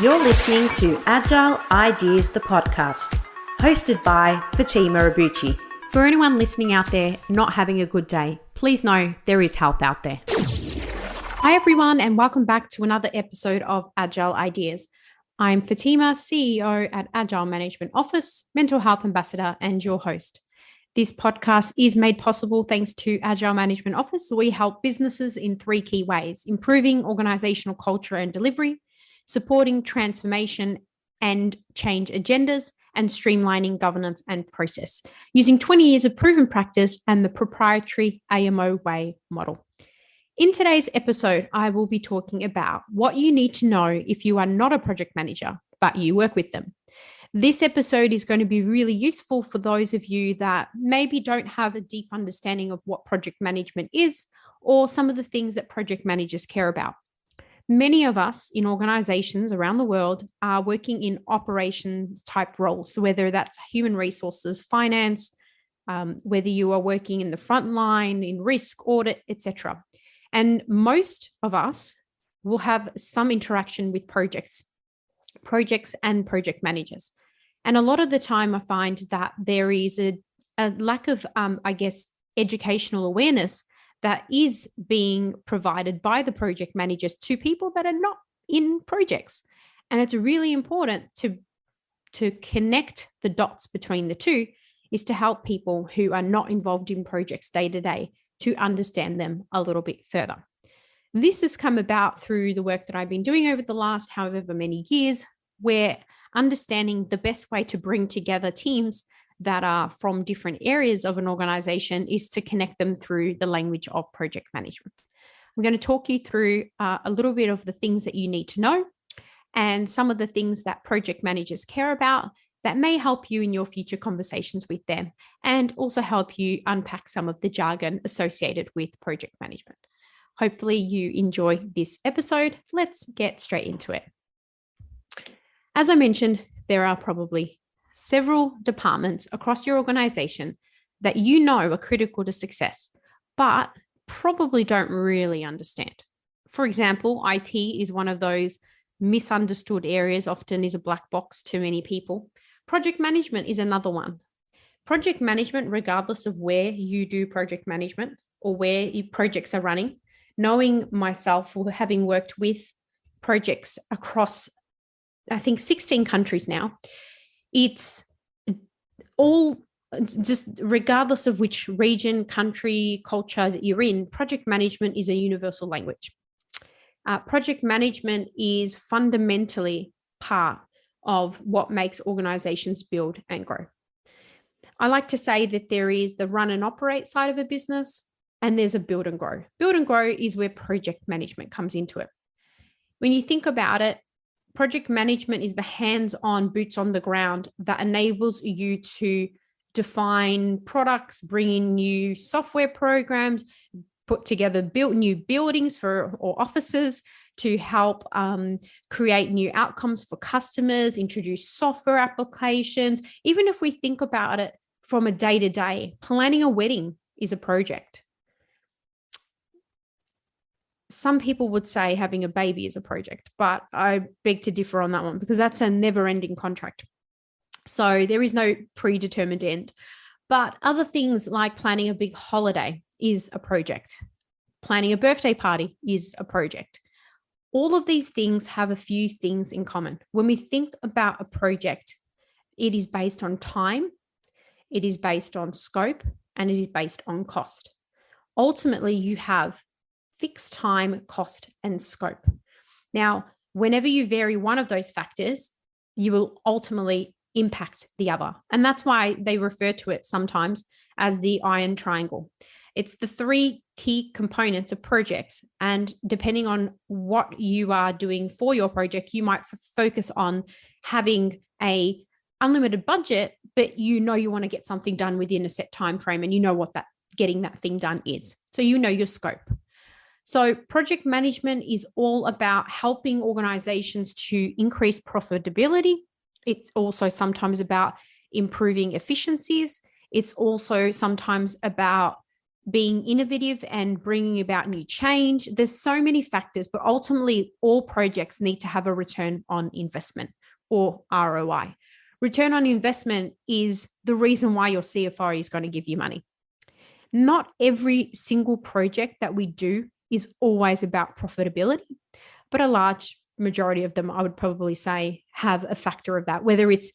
You're listening to Agile Ideas, the podcast, hosted by Fatima Abuchi. For anyone listening out there not having a good day, please know there is help out there. Hi everyone, and welcome back to another episode of Agile Ideas. I'm Fatima, CEO at Agile Management Office, Mental Health Ambassador, and your host. This podcast is made possible thanks to Agile Management Office. We help businesses in three key ways: improving organizational culture and delivery, supporting transformation and change agendas, and streamlining governance and process, using 20 years of proven practice and the proprietary AMO Way model. In today's episode, I will be talking about what you need to know if you are not a project manager, but you work with them. This episode is going to be really useful for those of you that maybe don't have a deep understanding of what project management is or some of the things that project managers care about. Many of us in organizations around the world are working in operations type roles. So whether that's human resources, finance, whether you are working in the front line, in risk, audit, etc. And most of us will have some interaction with projects and project managers. And a lot of the time I find that there is a lack of, educational awareness that is being provided by the project managers to people that are not in projects. And it's really important to connect the dots between the two, is to help people who are not involved in projects day to day to understand them a little bit further. This has come about through the work that I've been doing over the last however many years, where understanding the best way to bring together teams that are from different areas of an organization is to connect them through the language of project management. I'm going to talk you through a little bit of the things that you need to know and some of the things that project managers care about that may help you in your future conversations with them, and also help you unpack some of the jargon associated with project management. Hopefully you enjoy this episode. Let's get straight into it. As I mentioned, there are probably several departments across your organization that you know are critical to success, but probably don't really understand. For example, IT is one of those misunderstood areas, often is a black box to many people. Project management is another one. Project management, regardless of where you do project management or where your projects are running, knowing myself or having worked with projects across, I think, 16 countries now, it's all just regardless of which region, country, culture that you're in, project management is a universal language. Project management is fundamentally part of what makes organizations build and grow. I like to say that there is the run and operate side of a business, and there's a build and grow. Build and grow is where project management comes into it. When you think about it, project management is the hands-on, boots on the ground that enables you to define products, bring in new software programs, put together new buildings or offices to help create new outcomes for customers, introduce software applications. Even if we think about it from a day-to-day, planning a wedding is a project. Some people would say having a baby is a project, but I beg to differ on that one because that's a never-ending contract. So there is no predetermined end. But other things like planning a big holiday is a project. Planning a birthday party is a project. All of these things have a few things in common. When we think about a project, it is based on time, it is based on scope, and it is based on cost. Ultimately, you have fixed time, cost, and scope. Now, whenever you vary one of those factors, you will ultimately impact the other. And that's why they refer to it sometimes as the iron triangle. It's the three key components of projects. And depending on what you are doing for your project, you might focus on having a unlimited budget, but you know you want to get something done within a set time frame, and you know what that getting that thing done is. So you know your scope. So project management is all about helping organizations to increase profitability. It's also sometimes about improving efficiencies. It's also sometimes about being innovative and bringing about new change. There's so many factors, but ultimately all projects need to have a return on investment, or ROI. Return on investment is the reason why your CFO is going to give you money. Not every single project that we do is always about profitability, but a large majority of them, I would probably say, have a factor of that, whether it's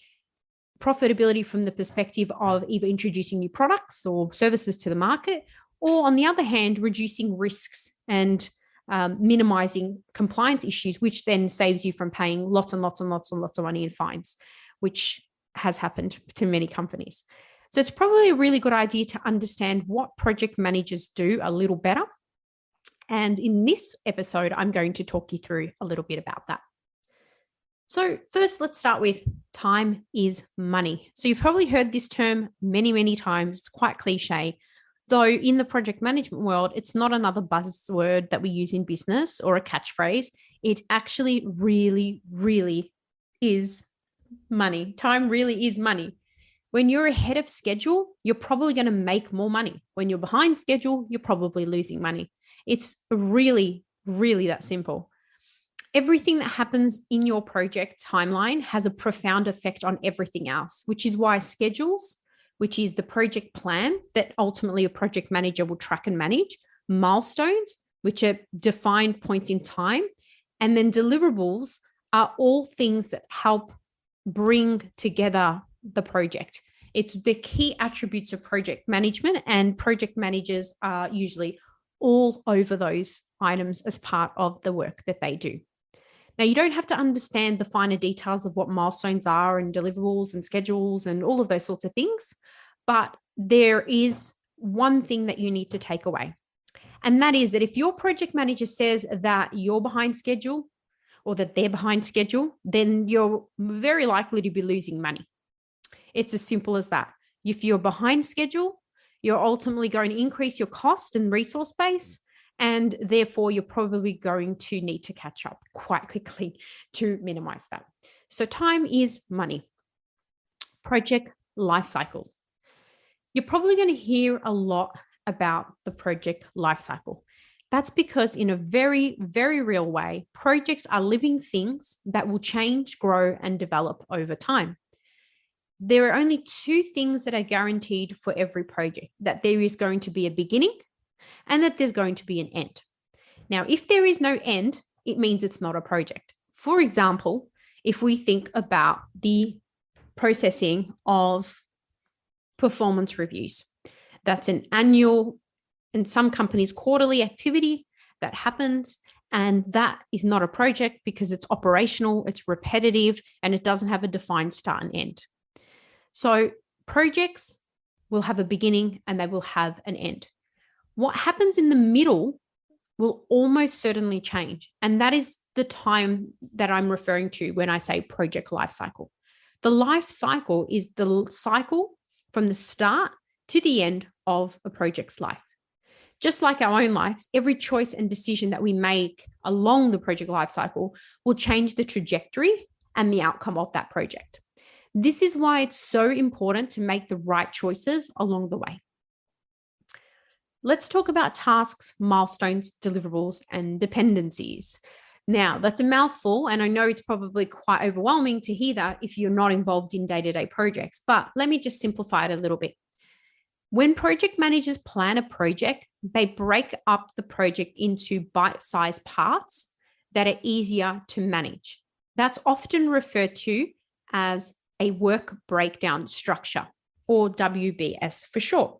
profitability from the perspective of either introducing new products or services to the market, or on the other hand, reducing risks and minimizing compliance issues, which then saves you from paying lots and lots and lots and lots of money in fines, which has happened to many companies. So it's probably a really good idea to understand what project managers do a little better. And in this episode, I'm going to talk you through a little bit about that. So first, let's start with time is money. So you've probably heard this term many, many times. It's quite cliche, though in the project management world, it's not another buzzword that we use in business or a catchphrase. It actually really, really is money. Time really is money. When you're ahead of schedule, you're probably going to make more money. When you're behind schedule, you're probably losing money. It's really, really that simple. Everything that happens in your project timeline has a profound effect on everything else, which is why schedules, which is the project plan that ultimately a project manager will track and manage, milestones, which are defined points in time, and then deliverables are all things that help bring together the project. It's the key attributes of project management, and project managers are usually all over those items as part of the work that they do. Now, you don't have to understand the finer details of what milestones are and deliverables and schedules and all of those sorts of things, but there is one thing that you need to take away. And that is that if your project manager says that you're behind schedule or that they're behind schedule, then you're very likely to be losing money. It's as simple as that. If you're behind schedule, you're ultimately going to increase your cost and resource base, and therefore you're probably going to need to catch up quite quickly to minimize that. So time is money. Project life cycles. You're probably going to hear a lot about the project life cycle. That's because in a very, very real way, projects are living things that will change, grow, and develop over time. There are only two things that are guaranteed for every project: that there is going to be a beginning and that there's going to be an end. Now, if there is no end, it means it's not a project. For example, if we think about the processing of performance reviews, that's an annual, in some companies, quarterly activity that happens. And that is not a project because it's operational, it's repetitive, and it doesn't have a defined start and end. So projects will have a beginning and they will have an end. What happens in the middle will almost certainly change. And that is the time that I'm referring to when I say project life cycle. The life cycle is the cycle from the start to the end of a project's life. Just like our own lives, every choice and decision that we make along the project life cycle will change the trajectory and the outcome of that project. This is why it's so important to make the right choices along the way. Let's talk about tasks, milestones, deliverables, and dependencies. Now, that's a mouthful, and I know it's probably quite overwhelming to hear that if you're not involved in day-to-day projects, but let me just simplify it a little bit. When project managers plan a project, they break up the project into bite-sized parts that are easier to manage. That's often referred to as a work breakdown structure, or WBS for short.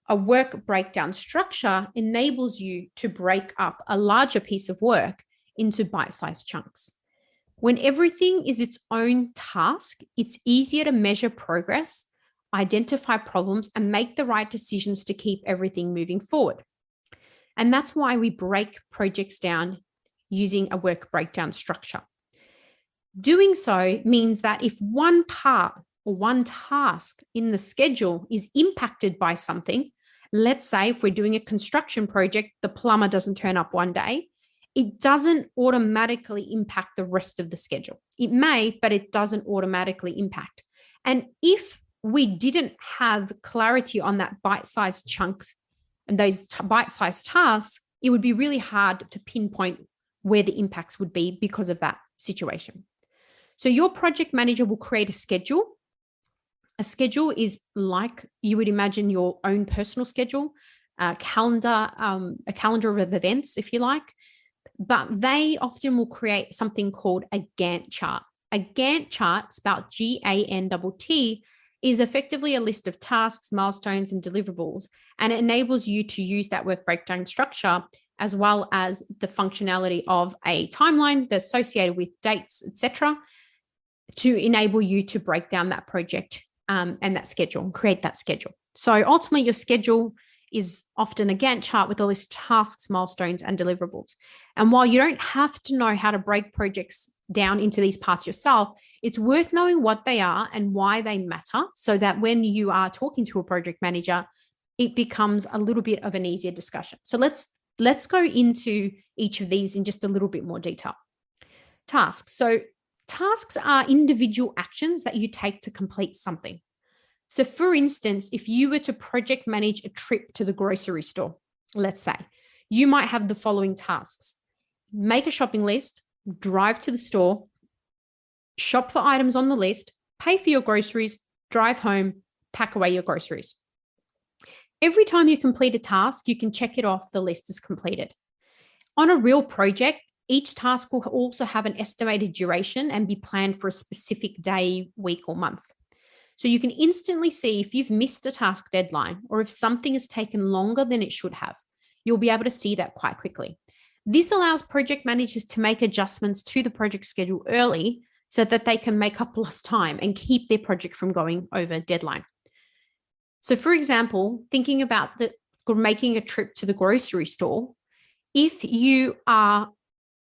A work breakdown structure enables you to break up a larger piece of work into bite-sized chunks. When everything is its own task, it's easier to measure progress, identify problems, and make the right decisions to keep everything moving forward. And that's why we break projects down using a work breakdown structure. Doing so means that if one part or one task in the schedule is impacted by something, let's say if we're doing a construction project, the plumber doesn't turn up one day, it doesn't automatically impact the rest of the schedule. It may, but it doesn't automatically impact. And if we didn't have clarity on that bite-sized chunk and those bite-sized tasks, it would be really hard to pinpoint where the impacts would be because of that situation. So your project manager will create a schedule. A schedule is like you would imagine your own personal schedule, a calendar of events, if you like. But they often will create something called a Gantt chart. A Gantt chart, spelled Gantt, is effectively a list of tasks, milestones, and deliverables, and it enables you to use that work breakdown structure as well as the functionality of a timeline that's associated with dates, etc., to enable you to break down that project and that schedule and create that schedule. So ultimately, your schedule is often a Gantt chart with a list of tasks, milestones, and deliverables. And while you don't have to know how to break projects down into these parts yourself, it's worth knowing what they are and why they matter so that when you are talking to a project manager, it becomes a little bit of an easier discussion. So let's go into each of these in just a little bit more detail. Tasks. So tasks are individual actions that you take to complete something. So for instance, if you were to project manage a trip to the grocery store, let's say, you might have the following tasks: make a shopping list, drive to the store, shop for items on the list, pay for your groceries, drive home, pack away your groceries. Every time you complete a task, you can check it off the list as completed. On a real project, each task will also have an estimated duration and be planned for a specific day, week, or month. So you can instantly see if you've missed a task deadline or if something has taken longer than it should have. You'll be able to see that quite quickly. This allows project managers to make adjustments to the project schedule early so that they can make up lost time and keep their project from going over deadline. So for example, thinking about making a trip to the grocery store, if you are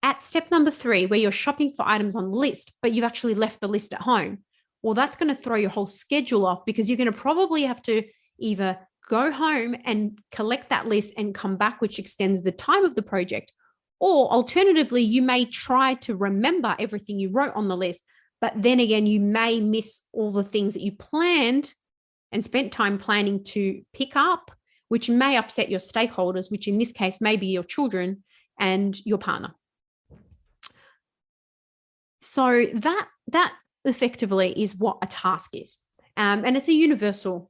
at step number 3, where you're shopping for items on the list, but you've actually left the list at home, well, that's going to throw your whole schedule off because you're going to probably have to either go home and collect that list and come back, which extends the time of the project. Or alternatively, you may try to remember everything you wrote on the list, but then again, you may miss all the things that you planned and spent time planning to pick up, which may upset your stakeholders, which in this case may be your children and your partner. So that effectively is what a task is. And it's a universal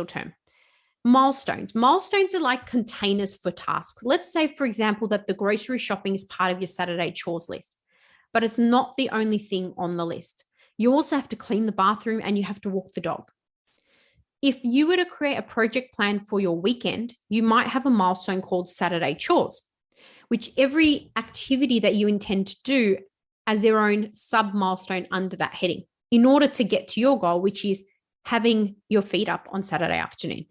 term. Milestones. Milestones are like containers for tasks. Let's say, for example, that the grocery shopping is part of your Saturday chores list, but it's not the only thing on the list. You also have to clean the bathroom and you have to walk the dog. If you were to create a project plan for your weekend, you might have a milestone called Saturday chores, which every activity that you intend to do as their own sub milestone under that heading in order to get to your goal, which is having your feet up on Saturday afternoon.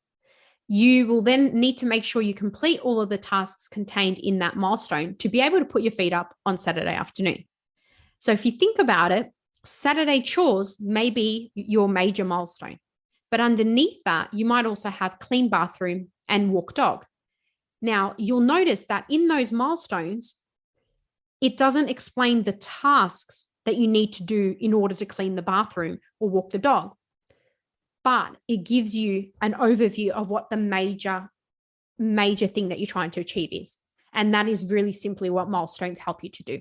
You will then need to make sure you complete all of the tasks contained in that milestone to be able to put your feet up on Saturday afternoon. So if you think about it, Saturday chores may be your major milestone, but underneath that, you might also have clean bathroom and walk dog. Now, you'll notice that in those milestones, it doesn't explain the tasks that you need to do in order to clean the bathroom or walk the dog, but it gives you an overview of what the major thing that you're trying to achieve is. And that is really simply what milestones help you to do.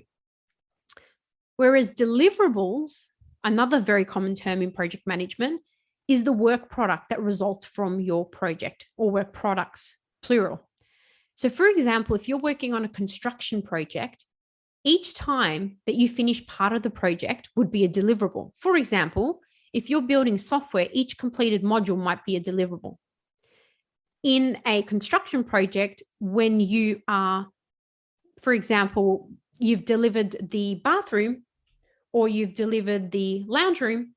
Whereas deliverables, another very common term in project management, is the work product that results from your project, or work products, plural. So for example, if you're working on a construction project, each time that you finish part of the project would be a deliverable. For example, if you're building software, each completed module might be a deliverable. In a construction project, when you are, for example, you've delivered the bathroom or you've delivered the lounge room,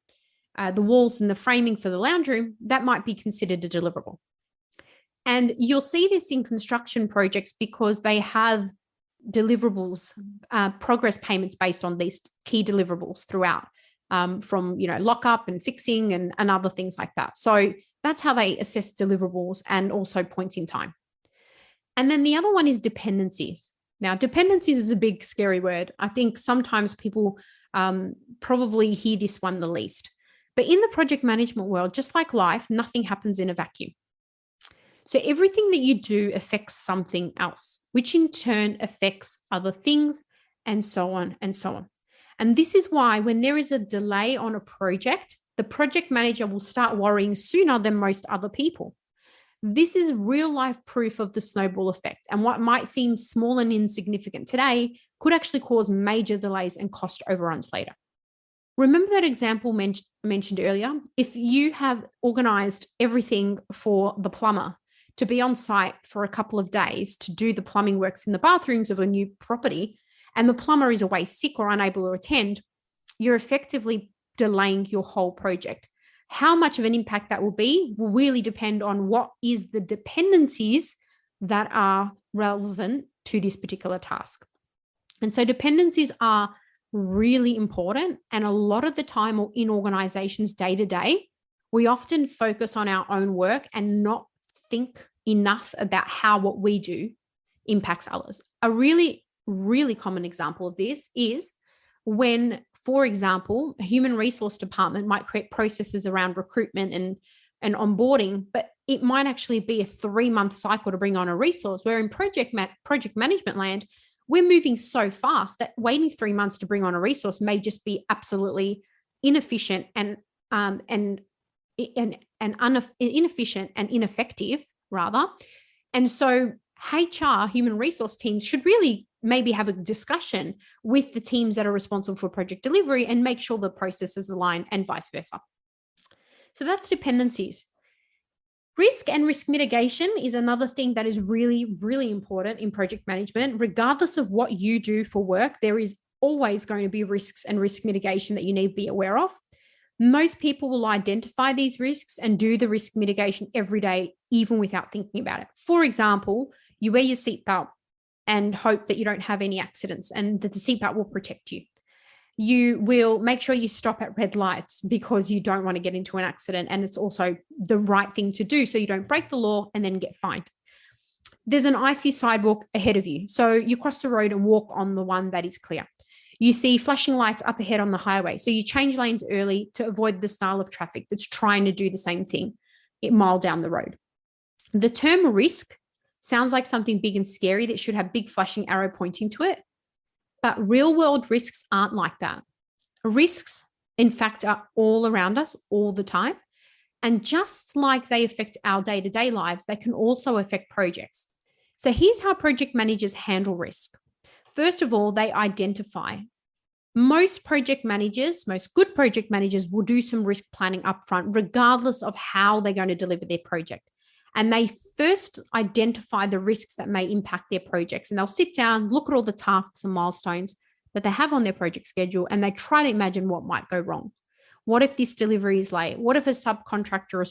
the walls and the framing for the lounge room, that might be considered a deliverable. And you'll see this in construction projects because they have deliverables, progress payments based on these key deliverables throughout, from lockup and fixing and other things like that. So that's how they assess deliverables and also points in time. And then the other one is dependencies. Now, dependencies is a big scary word. I think sometimes people probably hear this one the least. But in the project management world, just like life, nothing happens in a vacuum. So everything that you do affects something else, which in turn affects other things, and so on and so on. And this is why when there is a delay on a project, the project manager will start worrying sooner than most other people. This is real life proof of the snowball effect. And what might seem small and insignificant today could actually cause major delays and cost overruns later. Remember that example mentioned earlier? If you have organized everything for the plumber to be on site for a couple of days to do the plumbing works in the bathrooms of a new property, and the plumber is away sick or unable to attend, you're effectively delaying your whole project. How much of an impact that will be will really depend on what is the dependencies that are relevant to this particular task. And so dependencies are really important. And a lot of the time in organizations day to day, we often focus on our own work and not think enough about how what we do impacts others. A really, really common example of this is when, for example, a human resource department might create processes around recruitment and onboarding, but it might actually be a 3-month cycle to bring on a resource, where in project management land, we're moving so fast that waiting 3 months to bring on a resource may just be absolutely inefficient and inefficient and ineffective rather. And so HR, human resource teams, should really maybe have a discussion with the teams that are responsible for project delivery and make sure the processes align and vice versa. So that's dependencies. Risk and risk mitigation is another thing that is really, really important in project management. Regardless of what you do for work, there is always going to be risks and risk mitigation that you need to be aware of. Most people will identify these risks and do the risk mitigation every day, even without thinking about it. For example, you wear your seatbelt and hope that you don't have any accidents and that the seatbelt will protect you. You will make sure you stop at red lights because you don't want to get into an accident, and it's also the right thing to do so you don't break the law and then get fined. There's an icy sidewalk ahead of you, so you cross the road and walk on the one that is clear. You see flashing lights up ahead on the highway, so you change lanes early to avoid the snarl of traffic that's trying to do the same thing a mile down the road. The term risk sounds like something big and scary that should have big flashing arrow pointing to it. But real world risks aren't like that. Risks, in fact, are all around us all the time. And just like they affect our day-to-day lives, they can also affect projects. So here's how project managers handle risk. First of all, they identify. Most project managers, most good project managers will do some risk planning upfront, regardless of how they're going to deliver their project. And they first identify the risks that may impact their projects. And they'll sit down, look at all the tasks and milestones that they have on their project schedule, and they try to imagine what might go wrong. What if this delivery is late? What if a subcontractor or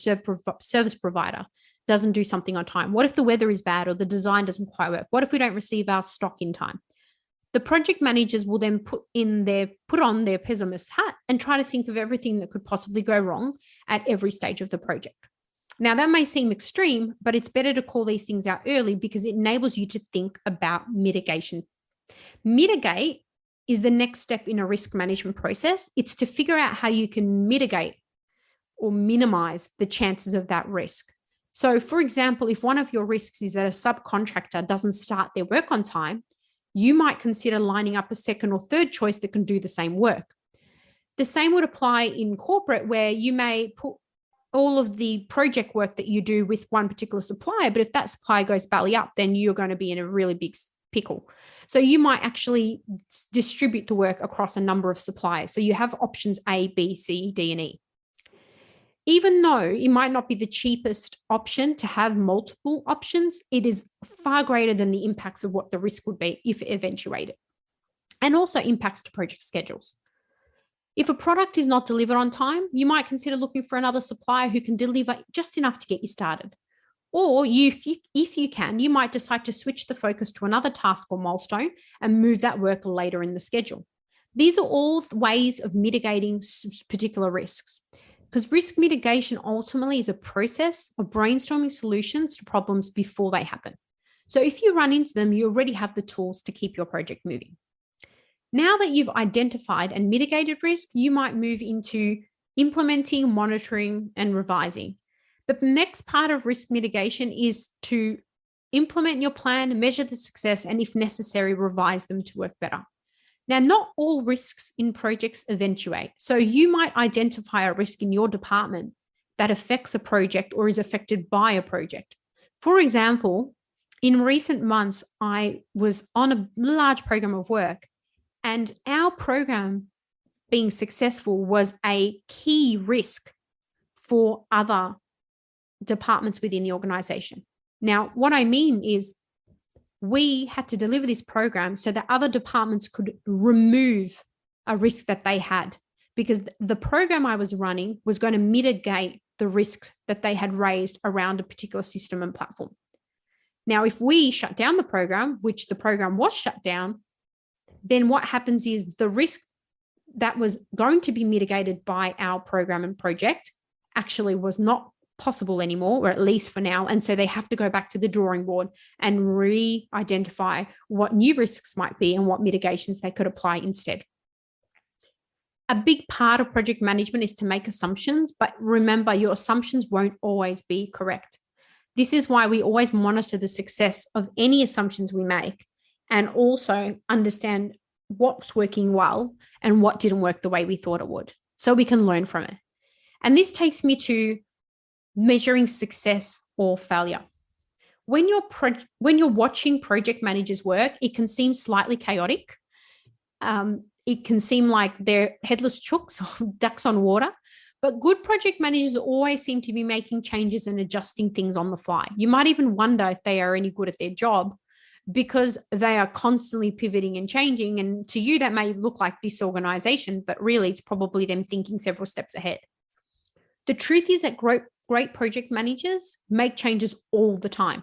service provider doesn't do something on time? What if the weather is bad or the design doesn't quite work? What if we don't receive our stock in time? The project managers will then put on their pessimist hat and try to think of everything that could possibly go wrong at every stage of the project. Now, that may seem extreme, but it's better to call these things out early because it enables you to think about mitigation. Mitigate is the next step in a risk management process. It's to figure out how you can mitigate or minimize the chances of that risk. So, for example, if one of your risks is that a subcontractor doesn't start their work on time, you might consider lining up a second or third choice that can do the same work. The same would apply in corporate, where you may put all of the project work that you do with one particular supplier, but if that supplier goes belly up, then you're going to be in a really big pickle. So you might actually distribute the work across a number of suppliers. So you have options A, B, C, D, and E. Even though it might not be the cheapest option to have multiple options, it is far greater than the impacts of what the risk would be if it eventuated, and also impacts to project schedules. If a product is not delivered on time, you might consider looking for another supplier who can deliver just enough to get you started. Or if you can, you might decide to switch the focus to another task or milestone and move that work later in the schedule. These are all ways of mitigating particular risks, because risk mitigation ultimately is a process of brainstorming solutions to problems before they happen. So if you run into them, you already have the tools to keep your project moving. Now that you've identified and mitigated risk, you might move into implementing, monitoring, and revising. The next part of risk mitigation is to implement your plan, measure the success, and if necessary, revise them to work better. Now, not all risks in projects eventuate. So you might identify a risk in your department that affects a project or is affected by a project. For example, in recent months, I was on a large program of work, and our program being successful was a key risk for other departments within the organization. Now, what I mean is we had to deliver this program so that other departments could remove a risk that they had, because the program I was running was going to mitigate the risks that they had raised around a particular system and platform. Now, if we shut down the program, which the program was shut down, then what happens is the risk that was going to be mitigated by our program and project actually was not possible anymore, or at least for now. And so they have to go back to the drawing board and re-identify what new risks might be and what mitigations they could apply instead. A big part of project management is to make assumptions, but remember, your assumptions won't always be correct. This is why we always monitor the success of any assumptions we make, and also understand what's working well and what didn't work the way we thought it would, so we can learn from it. And this takes me to measuring success or failure. When you're watching project managers work, it can seem slightly chaotic. It can seem like they're headless chooks or ducks on water, but good project managers always seem to be making changes and adjusting things on the fly. You might even wonder if they are any good at their job, because they are constantly pivoting and changing. And to you, that may look like disorganization, but really it's probably them thinking several steps ahead. The truth is that great project managers make changes all the time.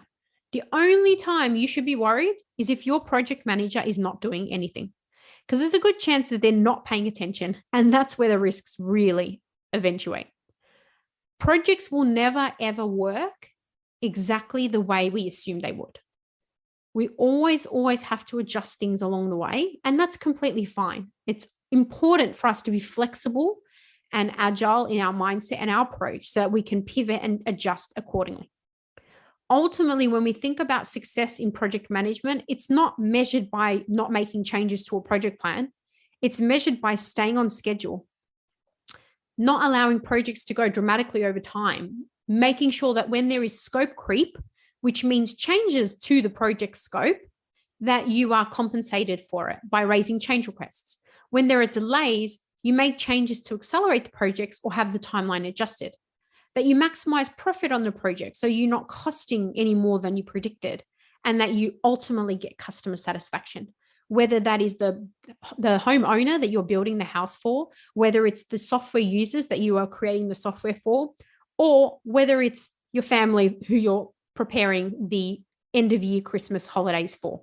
The only time you should be worried is if your project manager is not doing anything, because there's a good chance that they're not paying attention, and that's where the risks really eventuate. Projects will never, ever work exactly the way we assume they would. We always have to adjust things along the way, and that's completely fine. It's important for us to be flexible and agile in our mindset and our approach so that we can pivot and adjust accordingly. Ultimately, when we think about success in project management, it's not measured by not making changes to a project plan. It's measured by staying on schedule, not allowing projects to go dramatically over time, making sure that when there is scope creep, which means changes to the project scope, that you are compensated for it by raising change requests. When there are delays, you make changes to accelerate the projects or have the timeline adjusted. That you maximize profit on the project, so you're not costing any more than you predicted, and that you ultimately get customer satisfaction. Whether that is the homeowner that you're building the house for, whether it's the software users that you are creating the software for, or whether it's your family who you're preparing the end of year Christmas holidays for.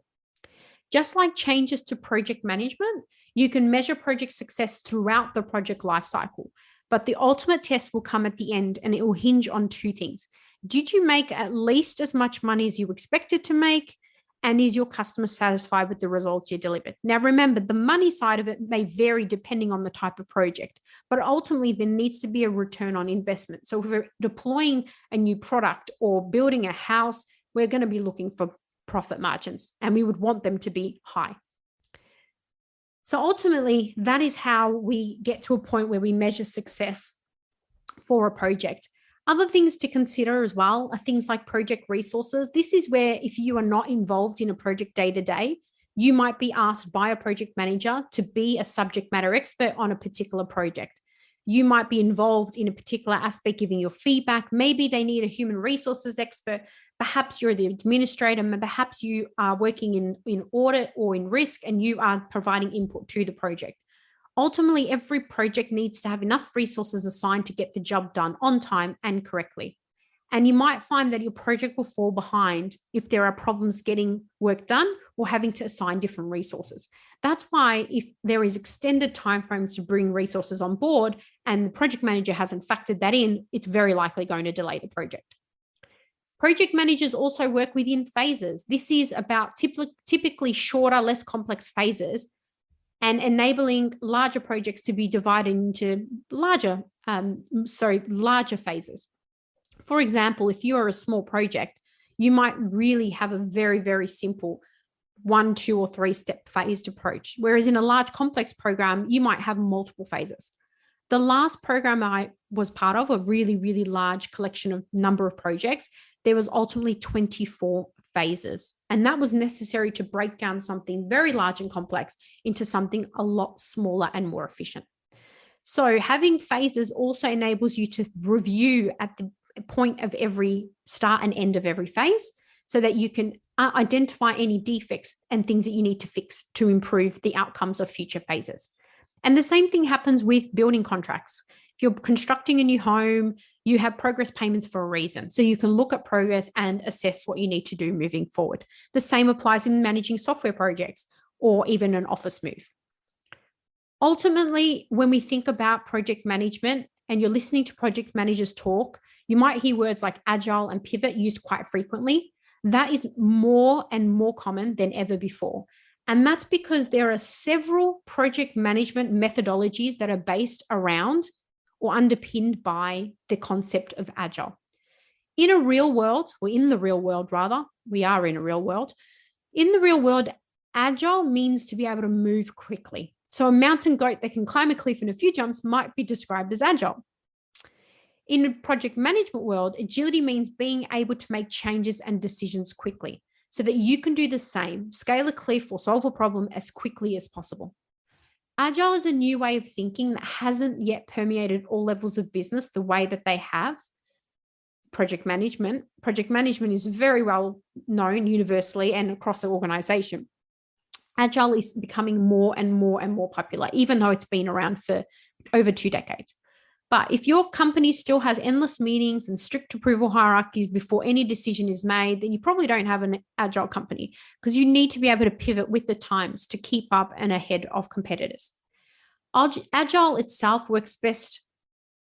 Just like changes to project management, you can measure project success throughout the project lifecycle, but the ultimate test will come at the end, and it will hinge on two things. Did you make at least as much money as you expected to make? And is your customer satisfied with the results you delivered? Now, remember, the money side of it may vary depending on the type of project, but ultimately there needs to be a return on investment. So if we're deploying a new product or building a house, we're going to be looking for profit margins, and we would want them to be high. So ultimately, that is how we get to a point where we measure success for a project. Other things to consider as well are things like project resources. This is where, if you are not involved in a project day to day, you might be asked by a project manager to be a subject matter expert on a particular project. You might be involved in a particular aspect, giving your feedback. Maybe they need a human resources expert. Perhaps you're the administrator. Perhaps you are working in audit or in risk, and you are providing input to the project. Ultimately, every project needs to have enough resources assigned to get the job done on time and correctly. And you might find that your project will fall behind if there are problems getting work done or having to assign different resources. That's why if there is extended timeframes to bring resources on board and the project manager hasn't factored that in, it's very likely going to delay the project. Project managers also work within phases. This is about typically shorter, less complex phases, and enabling larger projects to be divided into larger phases. For example, if you are a small project, you might really have a very, very simple 1, 2, or 3 step phased approach. Whereas in a large complex program, you might have multiple phases. The last program I was part of, a really, really large collection of number of projects, there was ultimately 24 phases. And that was necessary to break down something very large and complex into something a lot smaller and more efficient. So having phases also enables you to review at the point of every start and end of every phase so that you can identify any defects and things that you need to fix to improve the outcomes of future phases. And the same thing happens with building contracts. If you're constructing a new home, you have progress payments for a reason. So you can look at progress and assess what you need to do moving forward. The same applies in managing software projects or even an office move. Ultimately, when we think about project management and you're listening to project managers talk, you might hear words like agile and pivot used quite frequently. That is more and more common than ever before. And that's because there are several project management methodologies that are based around or underpinned by the concept of agile. In the real world, we are in a real world. In the real world, agile means to be able to move quickly. So a mountain goat that can climb a cliff in a few jumps might be described as agile. In the project management world, agility means being able to make changes and decisions quickly so that you can do the same, scale a cliff or solve a problem as quickly as possible. Agile is a new way of thinking that hasn't yet permeated all levels of business the way that they have project management. Project management is very well known universally and across the organization. Agile is becoming more and more and more popular, even though it's been around for over 2 decades. But if your company still has endless meetings and strict approval hierarchies before any decision is made, then you probably don't have an agile company because you need to be able to pivot with the times to keep up and ahead of competitors. Agile itself works best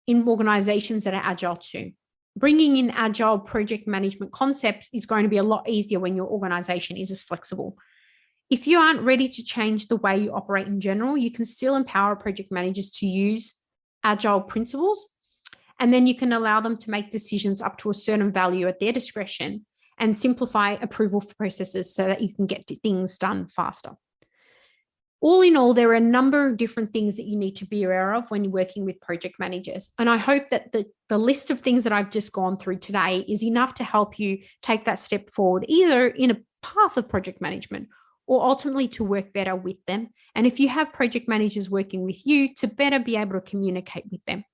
in organizations that are agile too. Bringing in agile project management concepts is going to be a lot easier when your organization is as flexible. If you aren't ready to change the way you operate in general, you can still empower project managers to use agile principles, and then you can allow them to make decisions up to a certain value at their discretion and simplify approval processes so that you can get things done faster. All in all, there are a number of different things that you need to be aware of when you're working with project managers. And I hope that the list of things that I've just gone through today is enough to help you take that step forward, either in a path of project management or ultimately to work better with them. And if you have project managers working with you, to better be able to communicate with them.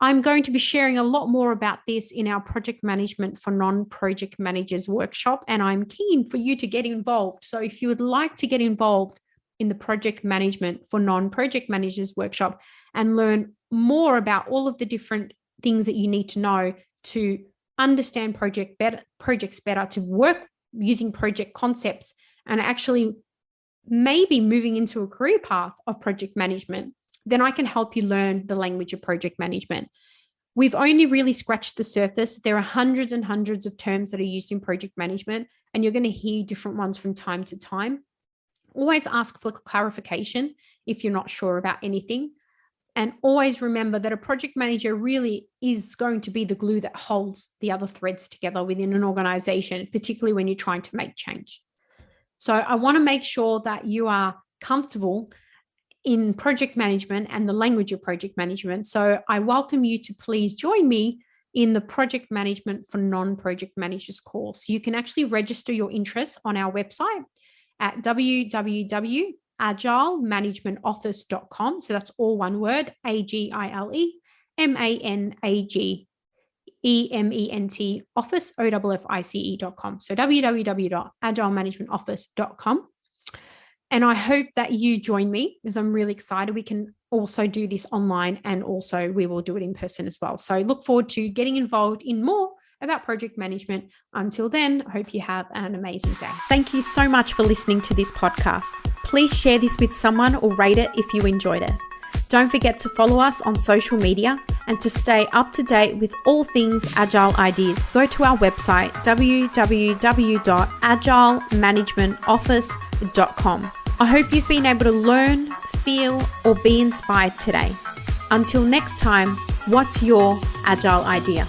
I'm going to be sharing a lot more about this in our project management for non-project managers workshop, and I'm keen for you to get involved. So if you would like to get involved in the project management for non-project managers workshop and learn more about all of the different things that you need to know to understand projects better, to work using project concepts, and actually maybe moving into a career path of project management, then I can help you learn the language of project management. We've only really scratched the surface. There are hundreds and hundreds of terms that are used in project management, and you're going to hear different ones from time to time. Always ask for clarification if you're not sure about anything. And always remember that a project manager really is going to be the glue that holds the other threads together within an organization, particularly when you're trying to make change. So I want to make sure that you are comfortable in project management and the language of project management. So I welcome you to please join me in the project management for non-project managers course. You can actually register your interest on our website at www.agilemanagementoffice.com. So that's all one word, AGILEMANAGEMENT office, OFFICE.com. So www.agilemanagementoffice.com. And I hope that you join me because I'm really excited. We can also do this online and also we will do it in person as well. So look forward to getting involved in more about project management. Until then, I hope you have an amazing day. Thank you so much for listening to this podcast. Please share this with someone or rate it if you enjoyed it. Don't forget to follow us on social media, and to stay up to date with all things Agile ideas, go to our website www.agilemanagementoffice.com. I hope you've been able to learn, feel, or be inspired today. Until next time, what's your Agile idea?